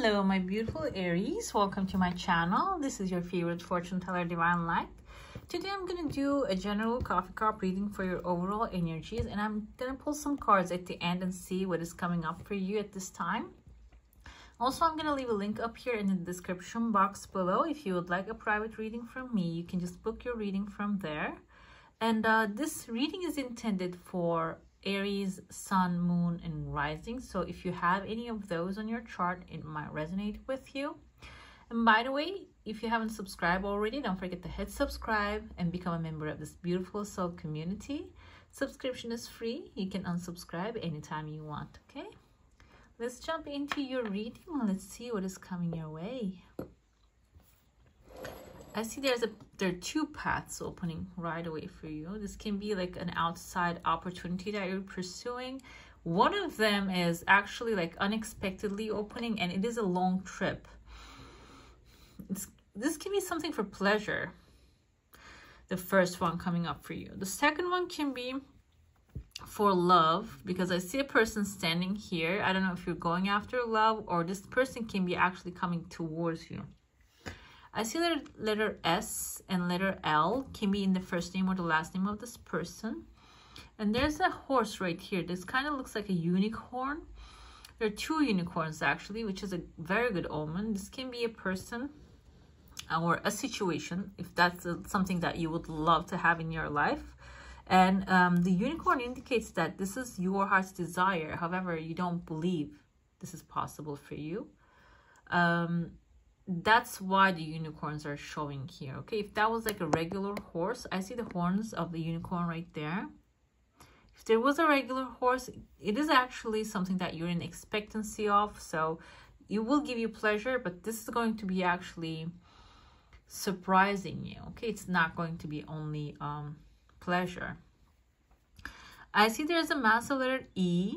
Hello my beautiful Aries, welcome to my channel. This is your favorite fortune teller, Divine Light. Today I'm going to do a general coffee cup reading for your overall energies, and I'm going to pull some cards at the end and see what is coming up for you at this time. Also, I'm going to leave a link up here in the description box below. If you would like a private reading from me, you can just book your reading from there. And this reading is intended for Aries, Sun, Moon, and Rising. So if you have any of those on your chart, it might resonate with you. And by the way, if you haven't subscribed already, don't forget to hit subscribe and become a member of this beautiful soul community. Subscription is free. You can unsubscribe anytime you want, okay? Let's jump into your reading and let's see what is coming your way. I see there are two paths opening right away for you. This can be like an outside opportunity that you're pursuing. One of them is actually like unexpectedly opening, and it is a long trip. This can be something for pleasure. The first one coming up for you. The second one can be for love, because I see a person standing here. I don't know if you're going after love, or this person can be actually coming towards you. I see letter S and letter L can be in the first name or the last name of this person. And there's a horse right here. This kind of looks like a unicorn. There are two unicorns actually, which is a very good omen. This can be a person or a situation, if that's something that you would love to have in your life. And the unicorn indicates that this is your heart's desire. However, you don't believe this is possible for you. That's why the unicorns are showing here, okay? If that was like a regular horse, I see the horns of the unicorn right there. If there was a regular horse, it is actually something that you're in expectancy of, so it will give you pleasure, but this is going to be actually surprising you, okay? It's not going to be only pleasure. I see there's a massive letter E.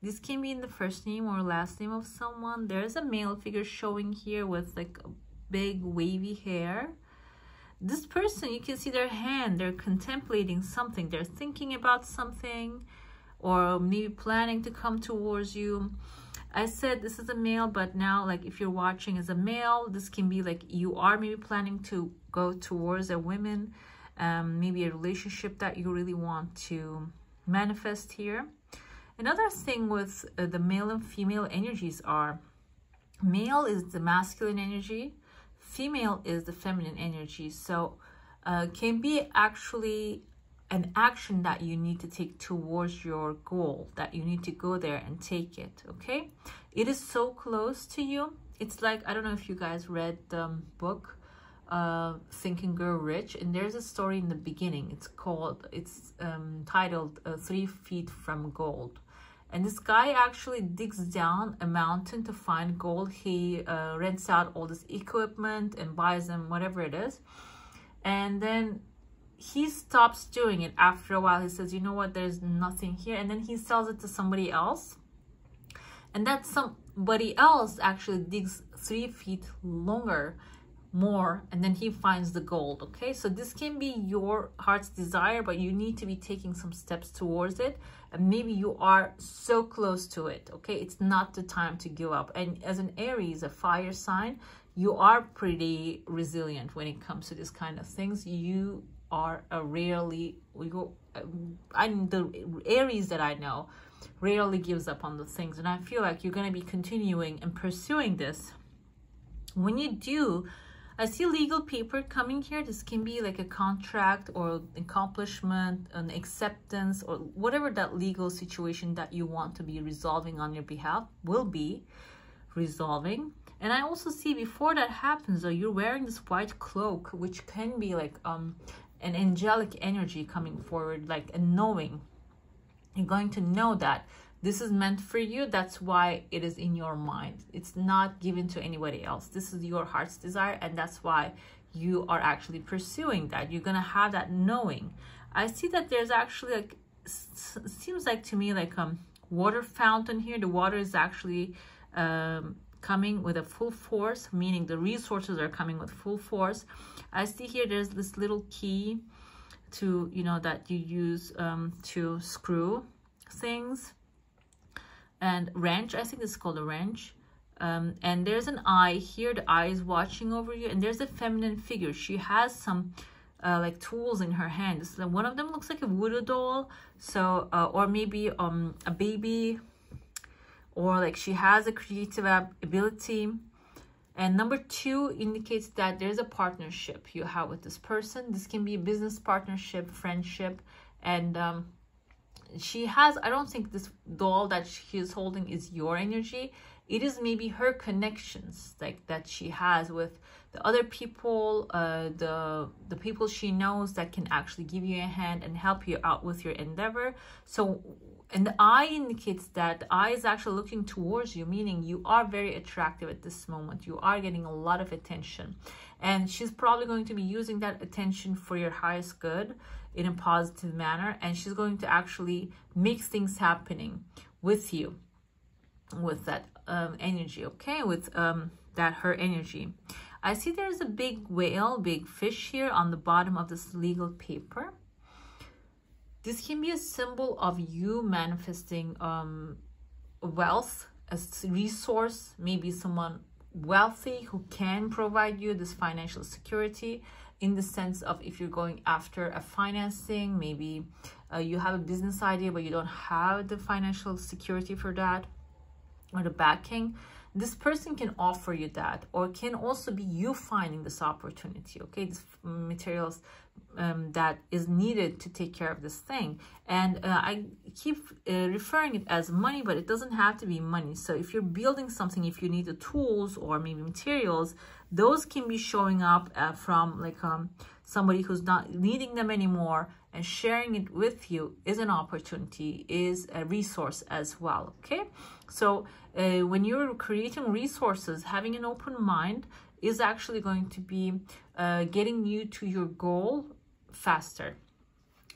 This can be in the first name or last name of someone. There's a male figure showing here with like big wavy hair. This person, you can see their hand. They're contemplating something. They're thinking about something, or maybe planning to come towards you. I said this is a male, but now like if you're watching as a male, this can be like you are maybe planning to go towards a woman, maybe a relationship that you really want to manifest here. Another thing with the male and female energies are, male is the masculine energy, female is the feminine energy. So can be actually an action that you need to take towards your goal, that you need to go there and take it, okay? It is so close to you. It's like, I don't know if you guys read the book Think and Grow Rich, and there's a story in the beginning. It's titled 3 Feet from Gold. And this guy actually digs down a mountain to find gold. He rents out all this equipment and buys them, whatever it is. And then he stops doing it after a while. He says, you know what, there's nothing here. And then he sells it to somebody else. And that somebody else actually digs 3 feet more, and then he finds the gold, okay? So this can be your heart's desire, but you need to be taking some steps towards it, and maybe you are so close to it, okay? It's not the time to give up. And as an Aries, a fire sign, you are pretty resilient when it comes to this kind of things. You are the Aries that I know rarely gives up on the things, and I feel like you're going to be continuing and pursuing this. When you do, I see legal paper coming here. This can be like a contract or accomplishment, an acceptance, or whatever that legal situation that you want to be resolving on your behalf will be resolving. And I also see before that happens, you're wearing this white cloak, which can be like an angelic energy coming forward, like a knowing. You're going to know that this is meant for you. That's why it is in your mind. It's not given to anybody else. This is your heart's desire, and that's why you are actually pursuing that. You're going to have that knowing. I see that there's actually like, seems like to me like water fountain here. The water is actually coming with a full force, meaning the resources are coming with full force. I see here there's this little key to, you know, that you use to screw things. And wrench, I think it's called a wrench. And there's an eye here. The eye is watching over you, and there's a feminine figure. She has some like tools in her hand. So one of them looks like a voodoo doll, so or maybe a baby, or like she has a creative ability. And number 2 indicates that there's a partnership you have with this person. This can be a business partnership, friendship, and she has, I don't think this doll that she is holding is your energy. It is maybe her connections like that she has with the other people, the people she knows that can actually give you a hand and help you out with your endeavor. So, and the eye indicates that the eye is actually looking towards you, meaning you are very attractive at this moment. You are getting a lot of attention, and she's probably going to be using that attention for your highest good in a positive manner, and she's going to actually make things happening with you with that energy, okay, with that her energy. I see there's a big whale, big fish here on the bottom of this legal paper. This can be a symbol of you manifesting wealth, a resource, maybe someone wealthy who can provide you this financial security, in the sense of if you're going after a financing, maybe you have a business idea but you don't have the financial security for that or the backing. This person can offer you that, or can also be you finding this opportunity, okay, this materials that is needed to take care of this thing. And I keep referring it as money, but it doesn't have to be money. So if you're building something, if you need the tools or maybe materials, those can be showing up from like somebody who's not needing them anymore, and sharing it with you is an opportunity, is a resource as well, okay? So when you're creating resources, having an open mind is actually going to be getting you to your goal faster.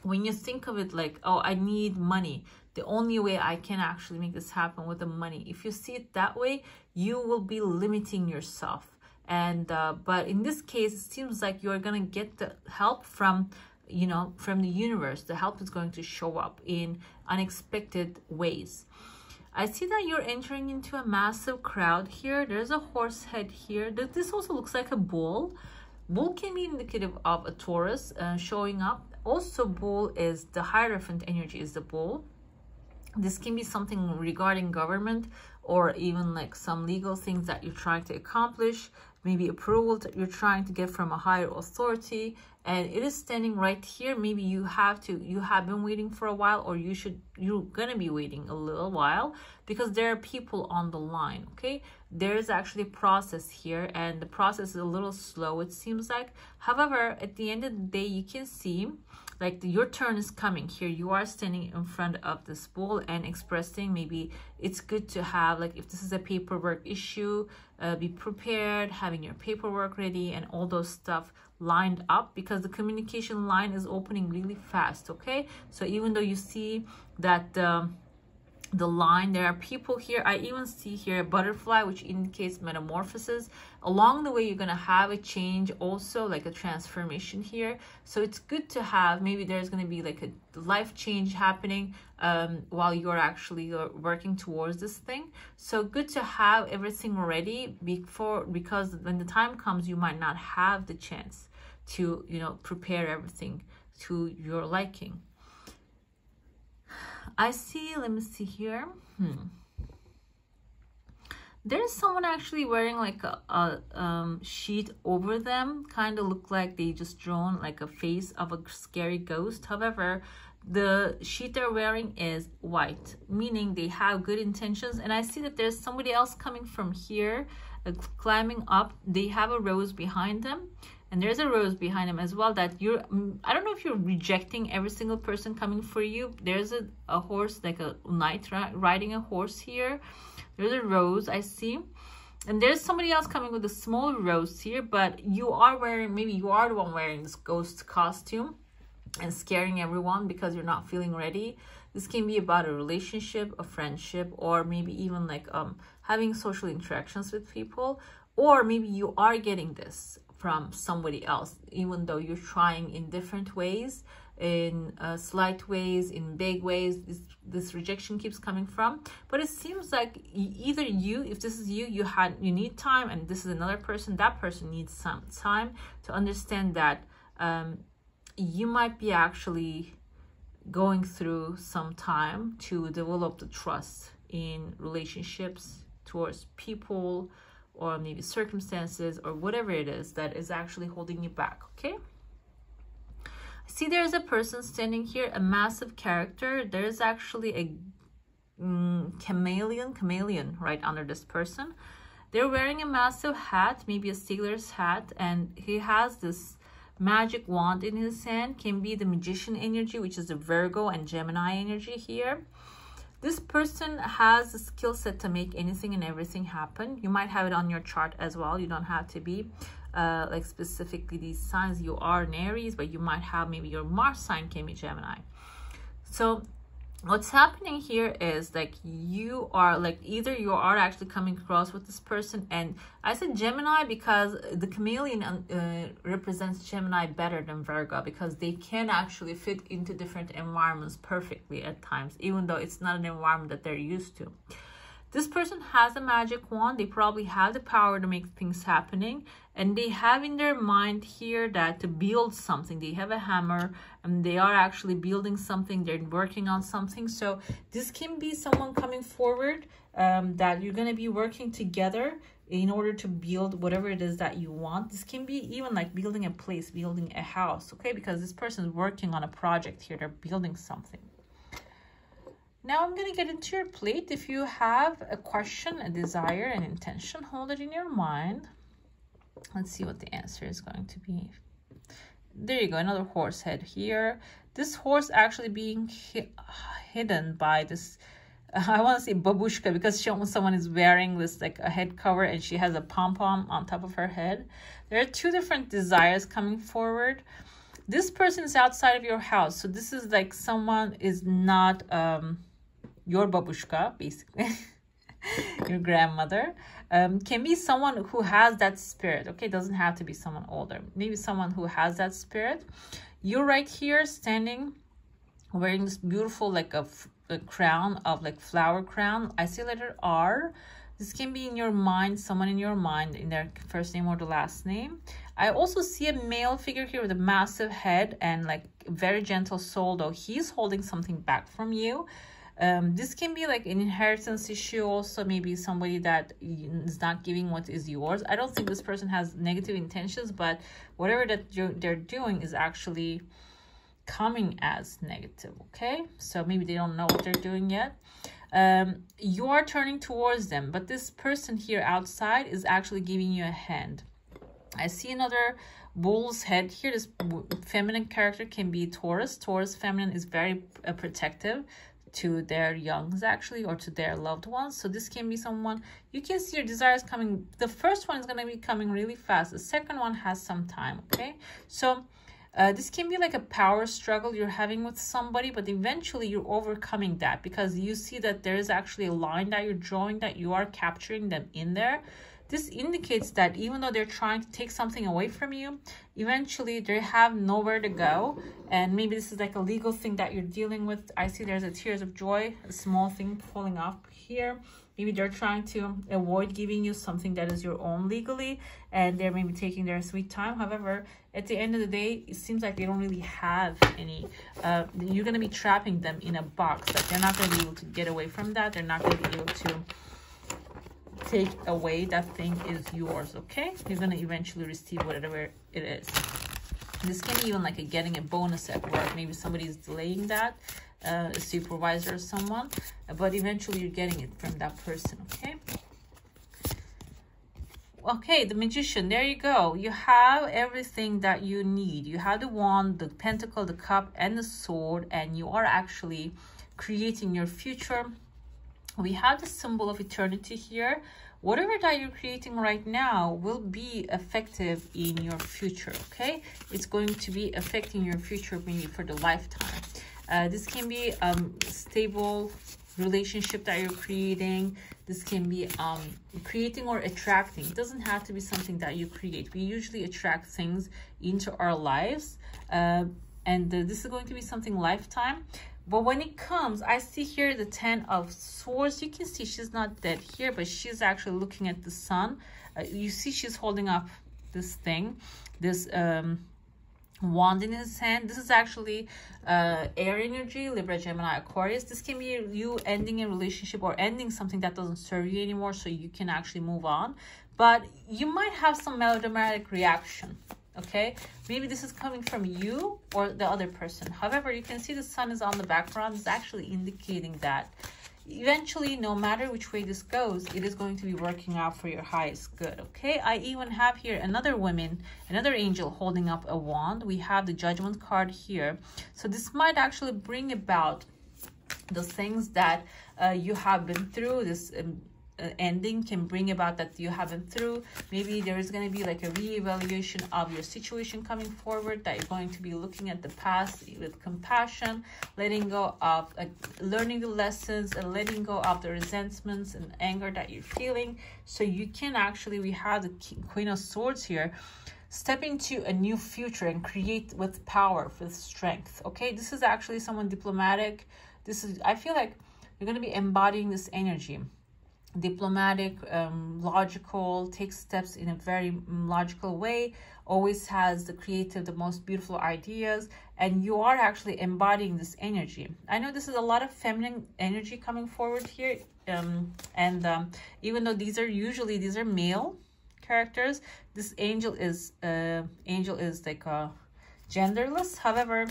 When you think of it like, oh, I need money, the only way I can actually make this happen with the money, if you see it that way, you will be limiting yourself. And but in this case, it seems like you're gonna get the help from, you know, from the universe. The help is going to show up in unexpected ways. I see that you're entering into a massive crowd here. There's a horse head here. This also looks like a bull. Bull can be indicative of a Taurus showing up. Also, bull is the Hierophant energy, is the bull. This can be something regarding government, or even like some legal things that you're trying to accomplish, maybe approval that you're trying to get from a higher authority, and it is standing right here. Maybe you have been waiting for a while, or you're gonna be waiting a little while, because there are people on the line, okay? There is actually a process here, and the process is a little slow, it seems like. However, at the end of the day, you can see like your turn is coming here. You are standing in front of this bull and expressing, maybe it's good to have, like if this is a paperwork issue, be prepared, having your paperwork ready and all those stuff lined up, because the communication line is opening really fast, okay? So even though you see that the line, there are people here. I even see here a butterfly, which indicates metamorphosis. Along the way, you're gonna have a change also, like a transformation here. So it's good to have, maybe there's gonna be like a life change happening while you're actually working towards this thing. So good to have everything ready before, because when the time comes, you might not have the chance to, you know, prepare everything to your liking. I see, let me see here. There's someone actually wearing like a sheet over them, kind of look like they just drawn like a face of a scary ghost. However, the sheet they're wearing is white, meaning they have good intentions. And I see that there's somebody else coming from here, climbing up. They have a rose behind them. And there's a rose behind them as well, that you're, I don't know if you're rejecting every single person coming for you. There's a horse, like a knight riding a horse here. There's a rose, I see. And there's somebody else coming with a small rose here, but you are wearing, maybe you are the one wearing this ghost costume and scaring everyone because you're not feeling ready. This can be about a relationship, a friendship, or maybe even like having social interactions with people. Or maybe you are getting this from somebody else, even though you're trying in different ways. in slight ways, in big ways. This rejection keeps coming from. But it seems like either you, if this is you, you need time, and this is another person, that person needs some time to understand that you might be actually going through some time to develop the trust in relationships towards people, or maybe circumstances, or whatever it is that is actually holding you back. Okay, see, there's a person standing here, a massive character. There's actually a chameleon right under this person. They're wearing a massive hat, maybe a sailor's hat, and he has this magic wand in his hand. Can be the magician energy, which is the Virgo and Gemini energy here. This person has a skill set to make anything and everything happen. You might have it on your chart as well. You don't have to be like specifically these signs. You are an Aries, but you might have maybe your Mars sign can be Gemini. So what's happening here is like you are like, either you are actually coming across with this person, and I said Gemini because the chameleon represents Gemini better than Virgo, because they can actually fit into different environments perfectly at times, even though it's not an environment that they're used to. This person has a magic wand. They probably have the power to make things happening, and they have in their mind here that to build something. They have a hammer and they are actually building something. They're working on something. So this can be someone coming forward that you're going to be working together in order to build whatever it is that you want. This can be even like building a place, building a house, okay? Because this person is working on a project here. They're building something. Now I'm going to get into your plate. If you have a question, a desire, an intention, hold it in your mind. Let's see what the answer is going to be. There you go, another horse head here. This horse actually being hidden by this, I want to say babushka, because someone is wearing this like a head cover and she has a pom-pom on top of her head. There are two different desires coming forward. This person is outside of your house. So this is like someone is not your babushka, basically, your grandmother. Can be someone who has that spirit, okay? Doesn't have to be someone older. Maybe someone who has that spirit. You're right here standing, wearing this beautiful, like a crown of like flower crown. I see letter R. This can be in your mind, someone in your mind, in their first name or the last name. I also see a male figure here with a massive head and like very gentle soul, though he's holding something back from you. This can be like an inheritance issue also, maybe somebody that is not giving what is yours. I don't think this person has negative intentions, but whatever that they're doing is actually coming as negative, okay? So maybe they don't know what they're doing yet. You are turning towards them, but this person here outside is actually giving you a hand. I see another bull's head here. This feminine character can be Taurus. Taurus feminine is very protective to their youngs actually, or to their loved ones. So this can be someone, you can see your desires coming. The first one is going to be coming really fast. The second one has some time, okay? So this can be like a power struggle you're having with somebody, but eventually you're overcoming that, because you see that there is actually a line that you're drawing, that you are capturing them in there. This indicates that even though they're trying to take something away from you, eventually they have nowhere to go. And maybe this is like a legal thing that you're dealing with. I see there's a tears of joy, a small thing falling off here. Maybe they're trying to avoid giving you something that is your own legally, and they're maybe taking their sweet time. However, at the end of the day, it seems like they don't really have any. You're going to be trapping them in a box. Like they're not going to be able to get away from that. They're not going to be able to take away that thing is yours, okay? You're going to eventually receive whatever it is. This can be even like getting a bonus at work. Maybe somebody's delaying that, a supervisor or someone, but eventually you're getting it from that person, okay? Okay, the magician, there you go. You have everything that you need. You have the wand, the pentacle, the cup, and the sword, and you are actually creating your future. We have the symbol of eternity here. Whatever that you're creating right now will be effective in your future, okay? It's going to be affecting your future maybe for the lifetime. This can be stable relationship that you're creating. This can be creating or attracting. It doesn't have to be something that you create. We usually attract things into our lives. and this is going to be something lifetime. But when it comes, I see here the 10 of Swords. You can see she's not dead here, but she's actually looking at the sun. You see she's holding up this thing, this wand in his hand. This is actually air energy, Libra, Gemini, Aquarius. This can be you ending a relationship or ending something that doesn't serve you anymore, so you can actually move on. But you might have some melodramatic reaction. Okay, maybe this is coming from you or the other person. However, you can see the sun is on the background. It's actually indicating that eventually, no matter which way this goes, it is going to be working out for your highest good. Okay, I even have here another woman, another angel holding up a wand. We have the Judgment card here. So this might actually bring about the things that you have been through. This ending can bring about that you haven't through. Maybe there is going to be like a reevaluation of your situation coming forward, that you're going to be looking at the past with compassion, letting go of learning the lessons and letting go of the resentments and anger that you're feeling, so you can actually, we have the Queen of Swords here, step into a new future and create with power, with strength. Okay, this is actually someone diplomatic. This is, I feel like you're going to be embodying this energy. Diplomatic, logical, takes steps in a very logical way, always has the creative, the most beautiful ideas, and you are actually embodying this energy. I know this is a lot of feminine energy coming forward here, even though these are male characters, this angel is like genderless. However,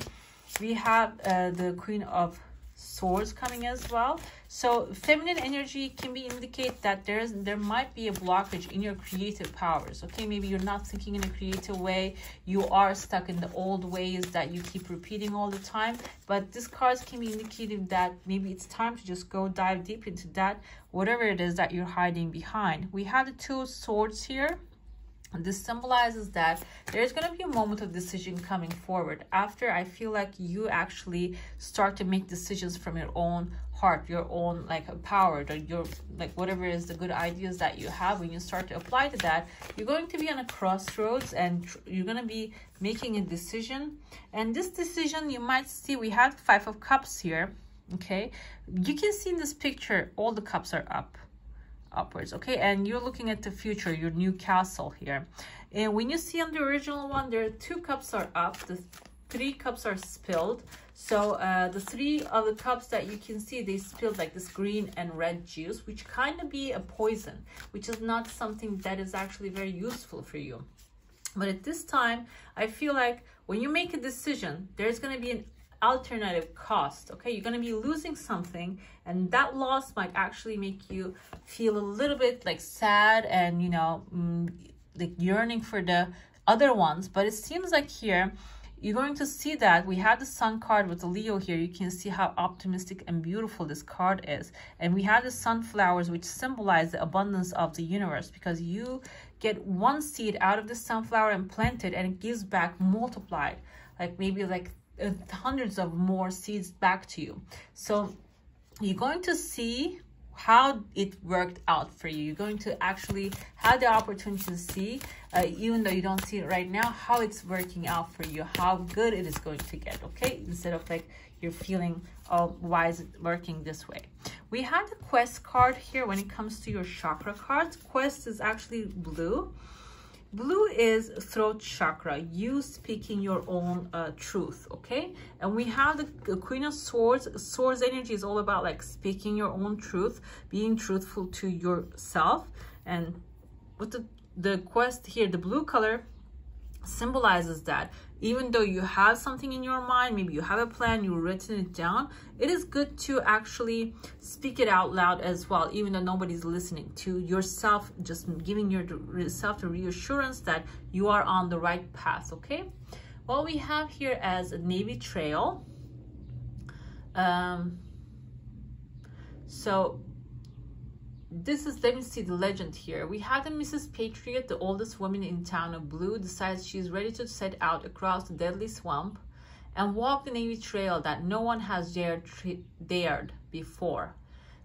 we have the Queen of Swords coming as well. So feminine energy can be indicate that there might be a blockage in your creative powers. Okay, maybe you're not thinking in a creative way, you are stuck in the old ways that you keep repeating all the time. But this cards can be indicative that maybe it's time to just go dive deep into that, whatever it is that you're hiding behind. We have the Two of Swords here. This symbolizes that there's going to be a moment of decision coming forward after I feel like you actually start to make decisions from your own heart, your own like power, or your like whatever is the good ideas that you have. When you start to apply to that, you're going to be on a crossroads and you're going to be making a decision. And this decision, you might see, we have 5 of Cups here. Okay, you can see in this picture all the cups are upwards. Okay, and you're looking at the future, your new castle here. And when you see on the original one, there are 2 cups are up, the 3 cups are spilled. So the 3 of the cups that you can see, they spilled like this green and red juice, which kind of be a poison, which is not something that is actually very useful for you. But at this time, I feel like when you make a decision, there's going to be an alternative cost. Okay, you're going to be losing something, and that loss might actually make you feel a little bit like sad and, you know, like yearning for the other ones. But it seems like here you're going to see that we have the Sun card with the Leo here. You can see how optimistic and beautiful this card is. And we have the sunflowers, which symbolize the abundance of the universe, because you get one seed out of the sunflower and plant it, and it gives back multiplied, like maybe like hundreds of more seeds back to you. So you're going to see how it worked out for you. You're going to actually have the opportunity to see, even though you don't see it right now, how it's working out for you, how good it is going to get. Okay, instead of like you're feeling, oh, why is it working this way? We have the Quest card here. When it comes to your chakra cards, Quest is actually blue. Blue is throat chakra, you speaking your own truth. Okay, and we have the Queen of Swords. Swords energy is all about like speaking your own truth, being truthful to yourself. And with the Quest here, the blue color symbolizes that even though you have something in your mind, maybe you have a plan, you've written it down, it is good to actually speak it out loud as well, even though nobody's listening, to yourself, just giving yourself the reassurance that you are on the right path. Okay, what we have here as a navy trail, so this is, let me see the legend here. We have the Mrs. Patriot, the oldest woman in town of blue, decides she's ready to set out across the deadly swamp and walk the navy trail that no one has dared before.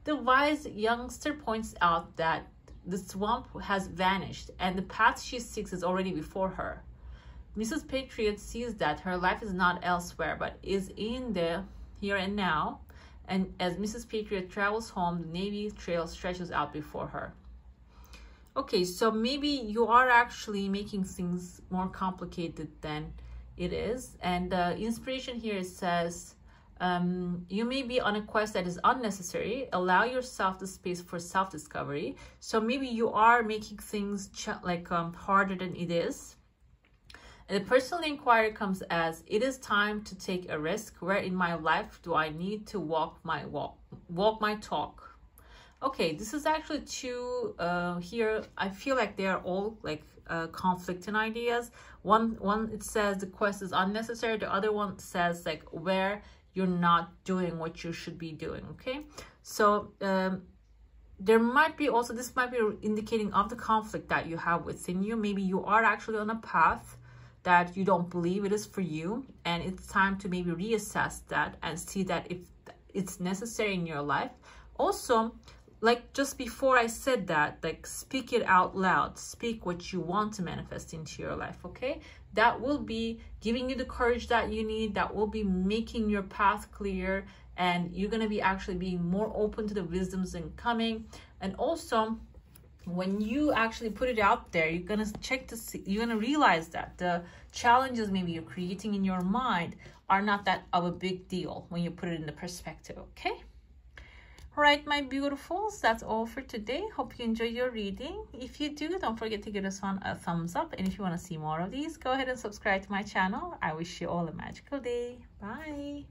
The wise youngster points out that the swamp has vanished and the path she seeks is already before her. Mrs. Patriot sees that her life is not elsewhere, but is in the here and now. And as Mrs. Patriot travels home, the Navy trail stretches out before her. Okay, so maybe you are actually making things more complicated than it is. And the inspiration here says, you may be on a quest that is unnecessary. Allow yourself the space for self-discovery. So maybe you are making things harder than it is. And the personal inquiry comes as, it is time to take a risk. Where in my life do I need to walk my talk? Okay, this is actually two here. I feel like they are all like conflicting ideas. One it says the quest is unnecessary. The other one says like where you're not doing what you should be doing. Okay, so there might be also, this might be indicating of the conflict that you have within you. Maybe you are actually on a path that you don't believe it is for you, and it's time to maybe reassess that and see that if it's necessary in your life. Also, like just before I said that, like speak it out loud, speak what you want to manifest into your life. Okay, that will be giving you the courage that you need, that will be making your path clear, and you're going to be actually being more open to the wisdoms incoming. And also, when you actually put it out there, you're going to check to see, you're going to realize that the challenges maybe you're creating in your mind are not that of a big deal when you put it in the perspective. Okay, all right, my beautifuls, that's all for today. Hope you enjoyed your reading. If you do, don't forget to give this one a thumbs up, and if you want to see more of these, go ahead and subscribe to my channel. I wish you all a magical day. Bye.